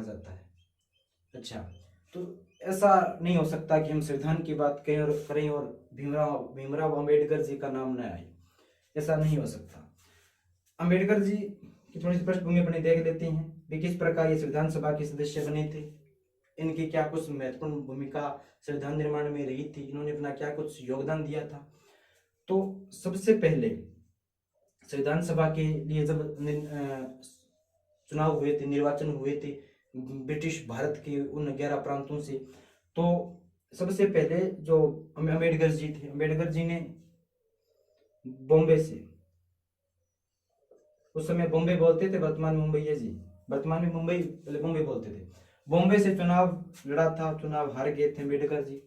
जाता है। अच्छा, तो ऐसा नहीं हो सकता कि हम संविधान की बात करें और भीमराव अम्बेडकर जी का नाम न आए, ऐसा नहीं हो सकता। अम्बेडकर जी की थोड़ी सी पृष्ठभूमि अपनी देख लेते हैं भी, किस प्रकार ये संविधान सभा के सदस्य बने थे, इनकी क्या कुछ महत्वपूर्ण भूमिका संविधान निर्माण में रही थी, इन्होंने अपना क्या कुछ योगदान दिया था। तो सबसे पहले संविधान सभा के लिए जब चुनाव हुए थे, निर्वाचन हुए थे ब्रिटिश भारत के उन 11 प्रांतों से, तो सबसे पहले जो अम्बेडकर जी थे, अम्बेडकर जी ने बॉम्बे से, उस समय बॉम्बे बोलते थे, वर्तमान मुंबई है जी, वर्तमान में मुंबई, पहले बॉम्बे बोलते थे। बॉम्बे से चुनाव लड़ा था, चुनाव हार गए थे अम्बेडकर जी।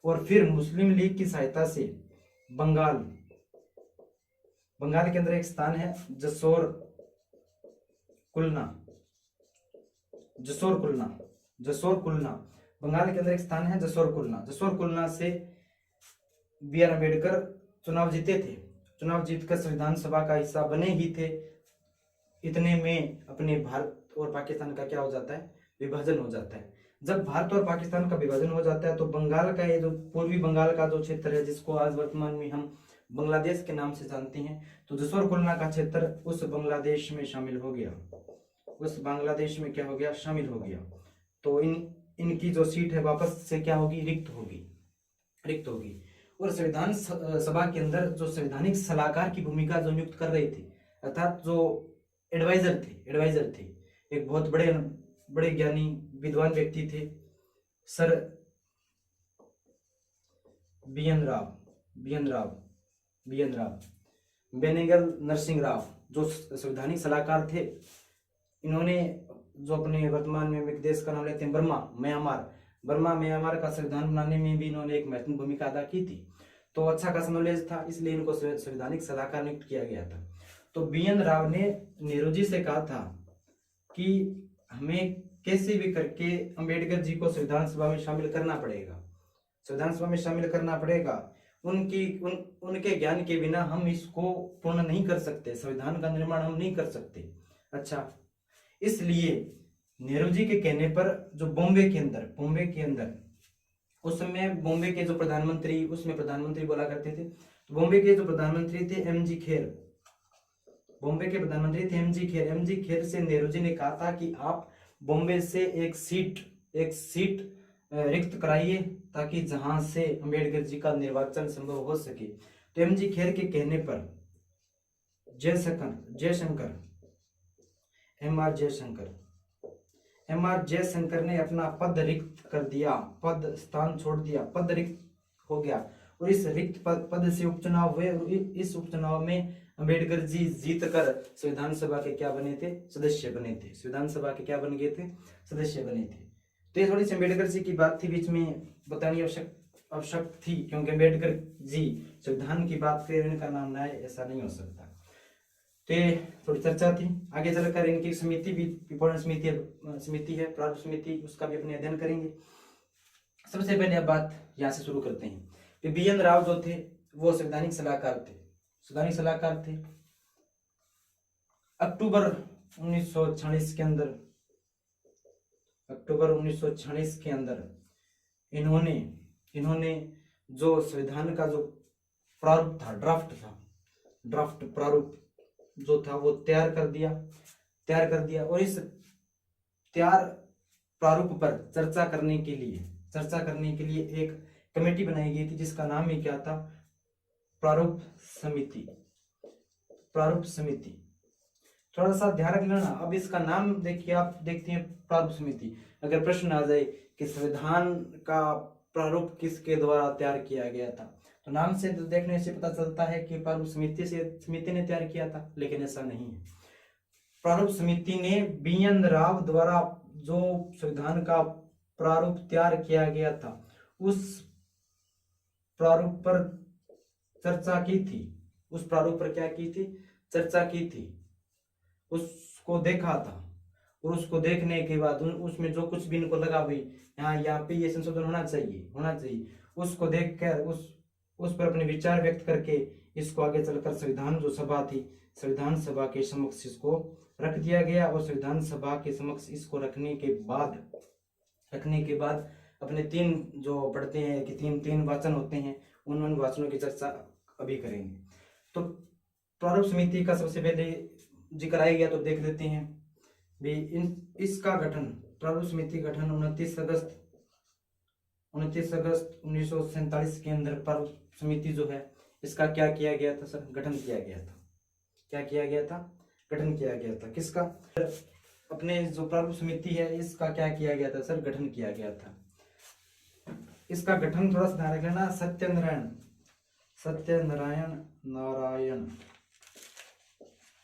और फिर मुस्लिम लीग की सहायता से बंगाल के अंदर एक स्थान है जसोर कुलना, बंगाल के अंदर एक स्थान है जसोर कुलना से बी आर अम्बेडकर चुनाव जीते थे। चुनाव जीतकर संविधान सभा का हिस्सा बने ही थे। इतने में अपने भारत और पाकिस्तान का क्या हो जाता है? विभाजन हो जाता है। जब भारत और पाकिस्तान का विभाजन हो जाता है तो बंगाल का ये जो पूर्वी बंगाल का जो क्षेत्र है, जिसको आज वर्तमान में हम बांग्लादेश के नाम से जानते हैं, तो जसोर कुलना का क्षेत्र उस बांग्लादेश में शामिल हो गया, उस बांग्लादेश में क्या हो गया? शामिल हो गया। तो इनकी जो सीट है वापस से क्या होगी? रिक्त होगी। और संविधान सभा के अंदर जो संवैधानिक सलाहकार की भूमिका जो नियुक्त कर रहे थे, अर्थात जो एडवाइजर थे, एक बहुत बड़े ज्ञानी विद्वान व्यक्ति थे, सर बी एन राव, बेनेगल नरसिंह राव, जो संवैधानिक सलाहकार थे। इन्होंने जो अपने वर्तमान में देश का नाम लेते हैं म्यांमार का संविधान बनाने में भी इन्होंने एक महत्वपूर्ण भूमिका अदा की थी। तो अच्छा खासा नॉलेज था, इसलिए इनको संवैधानिक सलाहकार नियुक्त किया गया था। तो बी एन राव ने नेहरू जी से कहा था कि हमें कैसे भी करके अम्बेडकर जी को संविधान सभा में शामिल करना पड़ेगा। उनके ज्ञान के बिना हम इसको पूर्ण नहीं कर सकते, संविधान का निर्माण हम नहीं कर सकते। अच्छा, इसलिए नेहरू जी के कहने पर जो बॉम्बे के अंदर उस समय बॉम्बे के जो प्रधानमंत्री, उसमें प्रधानमंत्री बोला करते थे, तो बॉम्बे के जो प्रधानमंत्री थे एम जी खेर, बॉम्बे के प्रधानमंत्री थे एम जी खेर। एम जी खेर से नेहरू जी ने कहा था कि आप बॉम्बे से एक सीट रिक्त कराइए ताकि जहां से अंबेडकर जी का निर्वाचन संभव हो सके। तो एम जी खेर के कहने पर एम आर जयशंकर ने अपना पद रिक्त कर दिया, पद स्थान छोड़ दिया, पद रिक्त हो गया और इस रिक्त पद से उपचुनाव हुए। इस उपचुनाव में अंबेडकर जी जीत कर संविधान सभा के क्या बने थे, सदस्य बने थे। संविधान सभा के क्या बन गए थे, सदस्य बने थे। तो ये थोड़ी सी अंबेडकर जी की बात थी, बीच में बतानी आवश्यक थी, क्योंकि अंबेडकर जी संविधान की बात करें, इनका नाम ना है ऐसा नहीं हो सकता। तो ये थोड़ी चर्चा थी। आगे चलकर इनकी समिति भी इंपॉर्टेंट समिति है, प्रारूप समिति, उसका भी अपने अध्ययन करेंगे। सबसे पहले अब बात यहाँ से शुरू करते हैं। बी एन राव जो थे वो संवैधानिक सलाहकार थे। अक्टूबर 1946 के अंदर इन्होंने जो संविधान का जो प्रारूप था, ड्राफ्ट प्रारूप जो था वो तैयार कर दिया और इस तैयार प्रारूप पर चर्चा करने के लिए एक कमेटी बनाई गई थी, जिसका नाम ही क्या था, प्रारूप समिति। थोड़ा सा ध्यान रख लेना। अब इसका नाम देखिए, आप देखते हैं प्रारूप समिति। अगर प्रश्न आ जाए कि संविधान का प्रारूप किसके द्वारा तैयार किया गया था, तो नाम से तो देखने से पता चलता है कि प्रारूप समिति ने तैयार किया था, लेकिन ऐसा नहीं है। प्रारूप समिति ने बी एन राव द्वारा जो संविधान का प्रारूप तैयार किया गया था, उस प्रारूप पर चर्चा की थी। उस प्रारूप पर क्या की थी, चर्चा की थी। उसको देखा था और उसको देखने के बाद उसमें जो कुछ भी इनको लगा भाई यहाँ पे ये संशोधन होना चाहिए, उसको देखकर उस पर अपने विचार व्यक्त करके इसको आगे चलकर संविधान जो सभा थी, संविधान सभा के समक्ष इसको रख दिया गया। और संविधान सभा के समक्ष इसको रखने के बाद अपने तीन जो पढ़ते हैं कि तीन वाचन होते हैं, उन वाचनों की चर्चा अभी करेंगे। तो प्रारूप समिति का सबसे पहले जिक्र आया गया, तो देख लेते हैं भी इसका गठन, प्रारूप समिति गठन 29 अगस्त 1947 के अंदर प्रारूप समिति जो है इसका क्या किया गया था सर, गठन किया गया था। क्या किया गया था, गठन किया गया था। किसका, अपने जो प्रारूप समिति है इसका क्या किया गया था सर, गठन किया गया था। इसका गठन थोड़ा सा ध्यान रख लेना, सत्यनारायण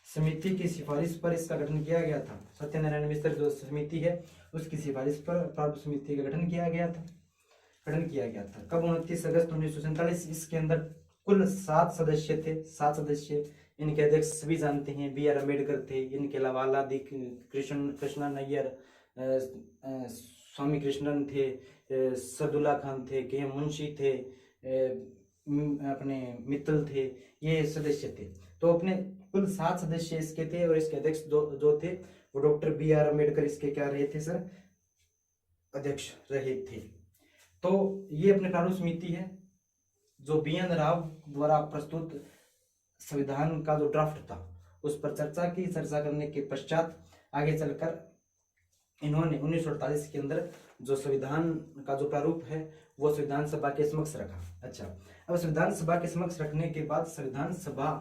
समिति की सिफारिश पर इसका गठन किया गया था। सत्यनारायण मिश्र जो समिति है उसकी सिफारिश पर प्रारूप समिति का गठन किया गया था। कब, 29 अगस्त 1947। इसके अंदर कुल 7 सदस्य थे। 7 सदस्य, इनके अध्यक्ष सभी जानते हैं, बी आर अम्बेडकर थे। इनके अलावा आलादी कृष्णा नैयर, स्वामी कृष्णन थे, सदुल्ला खान थे, के एम मुंशी थे, अपने मित्तल थे, ये सदस्य थे। तो अपने कुल 7 सदस्य इसके थे और इसके अध्यक्ष जो थे वो डॉक्टर बी आर अम्बेडकर इसके क्या रहे थे सर, अध्यक्ष रहे थे। तो ये अपने प्रारूप समिति है जो बी एन राव द्वारा प्रस्तुत संविधान का जो ड्राफ्ट था उस पर चर्चा करने के पश्चात आगे चलकर इन्होंने 1948 के अंदर जो संविधान का जो प्रारूप है वो संविधान सभा के समक्ष रखा। अच्छा, अब संविधान सभा के समक्ष रखने के बाद संविधान सभा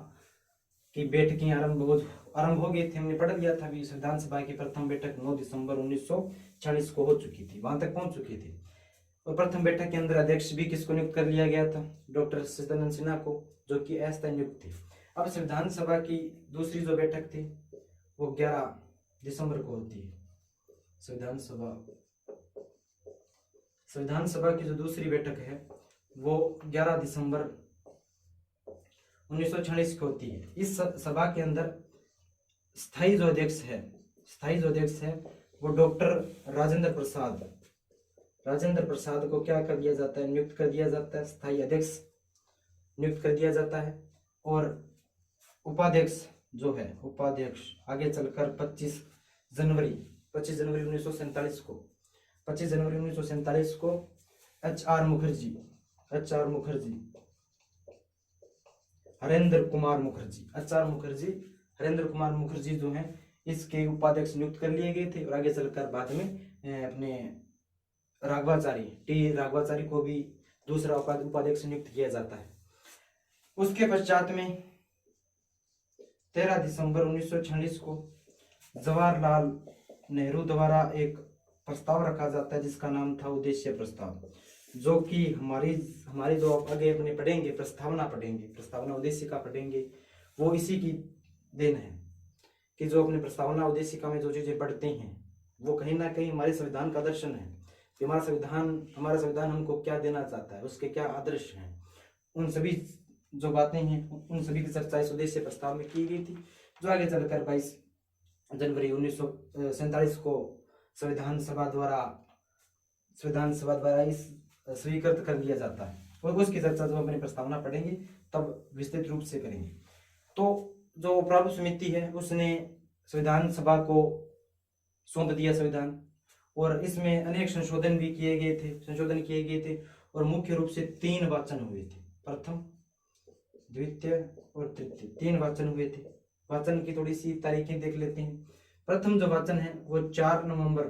की बैठकें आरंभ हो गई थी। हमने पढ़ लिया था भी संविधान सभा की प्रथम बैठक 9 दिसंबर 1946 को हो चुकी थी, वहां तक पहुंच चुकी थी। और प्रथम बैठक के अंदर अध्यक्ष भी किसको नियुक्त कर लिया गया था, डॉक्टर सचिदानंद सिन्हा को, जो कि अस्थायी नियुक्त थे। अब संविधान सभा की दूसरी जो बैठक थी वो 11 दिसंबर को होती है। संविधान सभा की जो दूसरी बैठक है वो 11 दिसंबर 1946 को होती है। इस सभा के अंदर स्थायी जो अध्यक्ष है वो डॉक्टर राजेंद्र प्रसाद को क्या कर दिया जाता है, नियुक्त कर दिया जाता है, स्थायी अध्यक्ष नियुक्त कर दिया जाता है। और उपाध्यक्ष जो है, आगे चलकर 25 जनवरी 1947 को HR Mukherjee, HR Mukherjee, Harendra Kumar Mukherjee, HR Mukherjee, Harendra Kumar Mukherjee जो हैं इसके उपाध्यक्ष नियुक्त कर लिए गए थे। और आगे चलकर बाद में अपने राघवाचारी, टी राघवाचारी को भी दूसरा उपाध्यक्ष नियुक्त किया जाता है। उसके पश्चात में 13 दिसंबर 1946 को जवाहरलाल नेहरू द्वारा एक प्रस्ताव रखा जाता है जिसका नाम था उद्देश्य प्रस्ताव, जो कि हमारी जो आगे अपने पढ़ेंगे प्रस्तावना उद्देशिका पढ़ेंगे, वो इसी की देन है कि जो अपने प्रस्तावना उद्देशिका में जो चीजें पढ़ते हैं वो कहीं ना कहीं हमारे संविधान का दर्शन है कि हमारा संविधान हमको क्या देना चाहता है, उसके क्या आदर्श हैं, उन सभी जो बातें हैं उन सभी की चर्चा इस उद्देश्य प्रस्ताव में की गई थी, जो आगे चलकर 22 जनवरी 1947 को संविधान सभा द्वारा इस स्वीकृत कर लिया जाता है। और उसकी चर्चा जब अपनी प्रस्तावना पढ़ेंगे तब विस्तृत रूप से करेंगे। तो जो प्रारूप समिति है उसने संविधान सभा को सौंप दिया संविधान, और इसमें अनेक संशोधन किए गए थे और मुख्य रूप से 3 वाचन हुए थे, प्रथम, द्वितीय और तृतीय, 3 वाचन हुए थे। वाचन की थोड़ी सी तारीखें देख लेते हैं। प्रथम जो वाचन है वो 4 नवंबर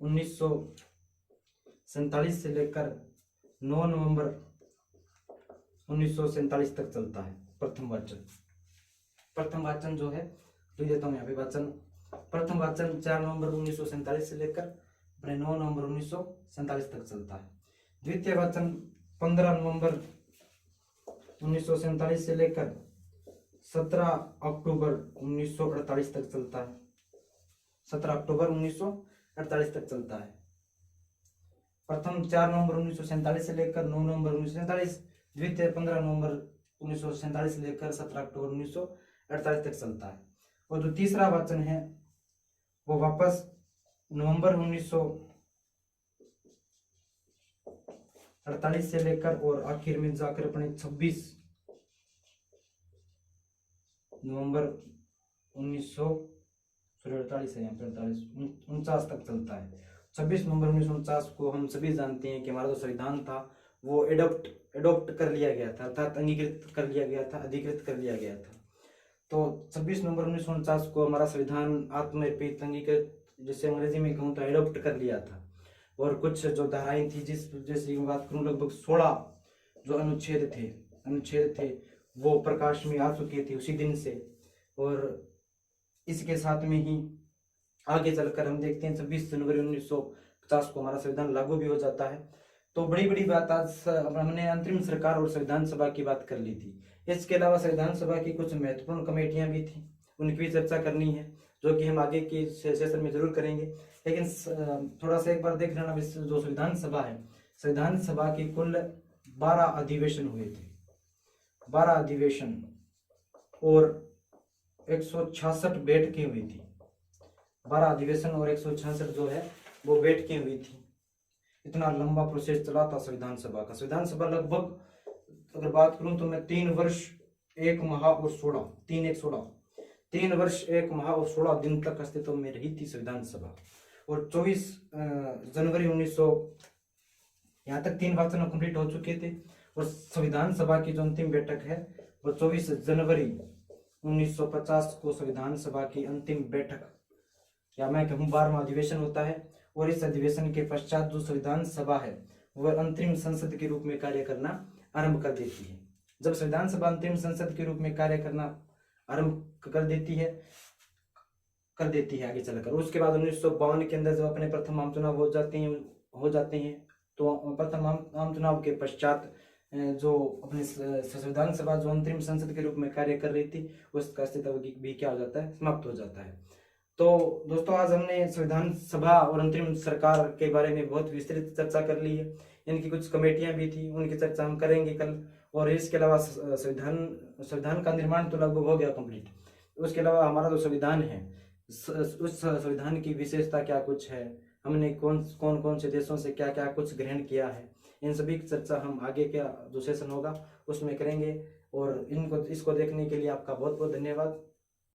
1947 से लेकर 9 नवंबर 1947 तक चलता है। प्रथम वाचन जो है लिख देता हूँ यहाँ पे वाचन। प्रथम वाचन 4 नवंबर 1947 से लेकर अपने 9 नवंबर 1947 तक चलता है। द्वितीय वाचन 15 नवंबर 1947 से लेकर 17 अक्टूबर 1948 तक चलता है। 17 अक्टूबर 1948 तक चलता है। प्रथम 4 नवंबर 1947 से लेकर 9 नवंबर 1947, द्वितीय 15 नवंबर 1947 से लेकर 17 अक्टूबर 1948 तक चलता है। और जो तीसरा वाचन है वो वापस नवंबर 1948 से लेकर और आखिर में जाकर अपने 26 नवंबर 1948 है यहाँ पे 49 तक चलता है। 26 नवंबर 1949 को हम सभी जानते हैं कि हमारा जो संविधान था वो एडॉप्ट कर लिया गया था, अर्थात अंगीकृत कर लिया गया था, अधिकृत कर लिया गया था। तो 26 नवंबर 1949 को हमारा संविधान आत्मनिर्भर अंगीकृत, जैसे अंग्रेजी में कहूँ तो एडॉप्ट कर लिया था। और कुछ जो धाराएं थी जैसे बात करूँ लगभग 16 जो अनुच्छेद थे वो प्रकाश में आ चुके थे उसी दिन से। और इसके साथ में ही आगे चलकर हम देखते हैं 26 जनवरी 1950 को हमारा संविधान लागू भी हो जाता है। तो बड़ी बात आज हमने अंतरिम सरकार और संविधान सभा की बात कर ली थी। इसके अलावा संविधान सभा की कुछ महत्वपूर्ण कमेटियां भी थी, उनकी भी चर्चा करनी है, जो कि हम आगे के सेशन में जरूर करेंगे। लेकिन थोड़ा सा एक बार देख लेना, जो संविधान सभा है, संविधान सभा की कुल 12 अधिवेशन हुए थे, 12 अधिवेशन और 166 बैठकें हुई थी। 12 अधिवेशन और 166 जो है वो बैठकें हुई थी। इतना लंबा प्रोसेस चला था संविधान सभा का। संविधान सभा लगभग अगर बात करूं तो मैं 3 वर्ष 1 माह और 16 3 वर्ष 1 माह और 16 दिन तक अस्तित्व में रही थी संविधान सभा। और 24 जनवरी 1900 यहाँ तक 3 वाचन कंप्लीट हो चुके थे। और संविधान सभा की जो अंतिम बैठक है वो 24 जनवरी 1950 को संविधान सभा की अंतिम बैठक या मैं कहूँ 12वां अधिवेशन होता है। और इस अधिवेशन के पश्चात जो संविधान सभा है वह अंतरिम संसद के रूप में कार्य करना आरंभ कर देती है। जब संविधान सभा अंतरिम संसद के रूप में कार्य करना आरंभ कर देती है आगे चलकर, उसके बाद 1952 के अंदर जब अपने प्रथम आम चुनाव हो जाते हैं तो प्रथम आम चुनाव के पश्चात जो अपने संविधान सभा जो अंतरिम संसद के रूप में कार्य कर रही थी उसका अस्तित्व भी क्या हो जाता है, समाप्त हो जाता है। तो दोस्तों आज हमने संविधान सभा और अंतरिम सरकार के बारे में बहुत विस्तृत चर्चा कर ली है। इनकी कुछ कमेटियां भी थी, उनकी चर्चा हम करेंगे कल। और इसके अलावा संविधान का निर्माण तो लगभग हो गया कंप्लीट। उसके अलावा हमारा जो संविधान है उस संविधान की विशेषता क्या कुछ है, हमने कौन से देशों से क्या क्या कुछ ग्रहण किया है, इन सभी की चर्चा हम आगे का जो सेशन होगा उसमें करेंगे। और इसको देखने के लिए आपका बहुत बहुत धन्यवाद।